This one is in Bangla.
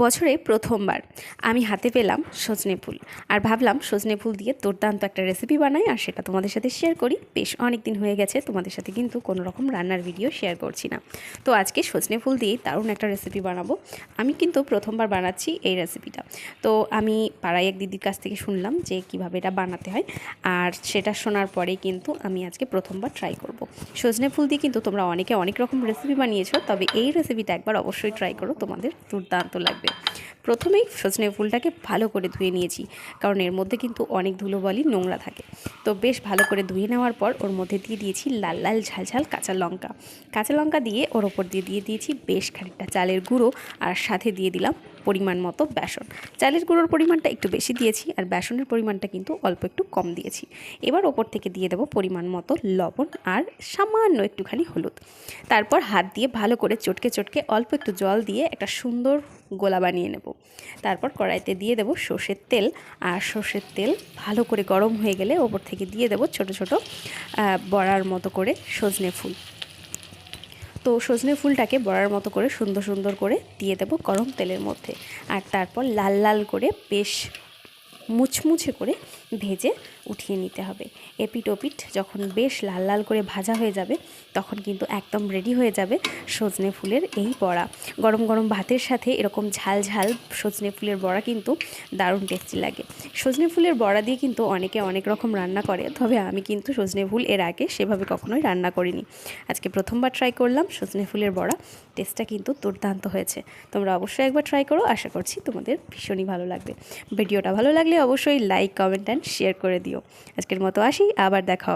বছরে প্রথমবার আমি হাতে পেলাম সজনে ফুল আর ভাবলাম সজনে ফুল দিয়ে দুর্দান্ত একটা রেসিপি বানাই আর সেটা তোমাদের সাথে শেয়ার করি। বেশ অনেক দিন হয়ে গেছে তোমাদের সাথে কিন্তু কোনো রকম রান্নার ভিডিও শেয়ার করছি না। তো আজকে সজনে ফুল দিয়েই দারুণ একটা রেসিপি বানাবো। আমি কিন্তু প্রথমবার বানাচ্ছি এই রেসিপিটা। তো আমি পাড়ায় এক দিদির কাছ থেকে শুনলাম যে কিভাবে এটা বানাতে হয়, আর সেটা শোনার পরেই কিন্তু আমি আজকে প্রথমবার ট্রাই করব। সজনে ফুল দিয়ে কিন্তু তোমরা অনেকে অনেক রকম রেসিপি বানিয়েছো, তবে এই রেসিপিটা একবার অবশ্যই ট্রাই করো, তোমাদের দুর্দান্ত লাগবে। প্রথমেই সজনে ফুলটাকে ভালো করে ধুয়ে নিয়েছি, কারণ এর মধ্যে কিন্তু অনেক ধুলোবালি নোংরা থাকে। তো বেশ ভালো করে ধুয়ে নেওয়ার পর ওর মধ্যে দিয়ে দিয়েছি লাল লাল ঝাল ঝাল কাঁচা লঙ্কা দিয়ে ওর ওপর দিয়ে দিয়েছি বেশ খানিকটা চালের গুঁড়ো, আর সাথে দিয়ে দিলাম পরিমাণ মতো বেসন। চালের গুঁড়োর পরিমাণটা একটু বেশি দিয়েছি আর বেসনের পরিমাণটা কিন্তু অল্প একটু কম দিয়েছি। এবার ওপর থেকে দিয়ে দেবো পরিমাণ মতো লবণ আর সামান্য একটুখানি হলুদ। তারপর হাত দিয়ে ভালো করে চটকে চটকে অল্প একটু জল দিয়ে একটা সুন্দর গোলা বানিয়ে নেব। তারপর কড়াইতে দিয়ে দেবো সর্ষের তেল, আর সর্ষের তেল ভালো করে গরম হয়ে গেলে ওপর থেকে দিয়ে দেবো ছোট ছোট বড়ার মতো করে সজনে ফুল। তো সজনে ফুলটাকে বড়ার মতো করে সুন্দর সুন্দর করে দিয়ে দেবো গরম তেলের মধ্যে, আর তারপর লাল লাল করে বেশ মুচমুচে করে ভেজে উঠিয়ে নিতে হবে। এপিট ওপিট যখন বেশ লাল লাল করে ভাজা হয়ে যাবে তখন কিন্তু একদম রেডি হয়ে যাবে সজনে ফুলের এই বড়া। গরম গরম ভাতের সাথে এরকম ঝাল ঝাল সজনে ফুলের বড়া কিন্তু দারুণ টেস্টি লাগে। সজনে ফুলের বড়া দিয়ে কিন্তু অনেকে অনেক রকম রান্না করে, তবে আমি কিন্তু সজনে ফুল এর আগে সেভাবে কখনোই রান্না করিনি। আজকে প্রথমবার ট্রাই করলাম সজনে ফুলের বড়া। টেস্টটা কিন্তু দুর্দান্ত হয়েছে। তোমরা অবশ্যই একবার ট্রাই করো, আশা করছি তোমাদের ভীষণই ভালো লাগবে। ভিডিওটা ভালো লাগলে অবশ্যই লাইক, কমেন্ট অ্যান্ড শেয়ার করে দিও। আজকের মতো আসি, আবার দেখা হবে।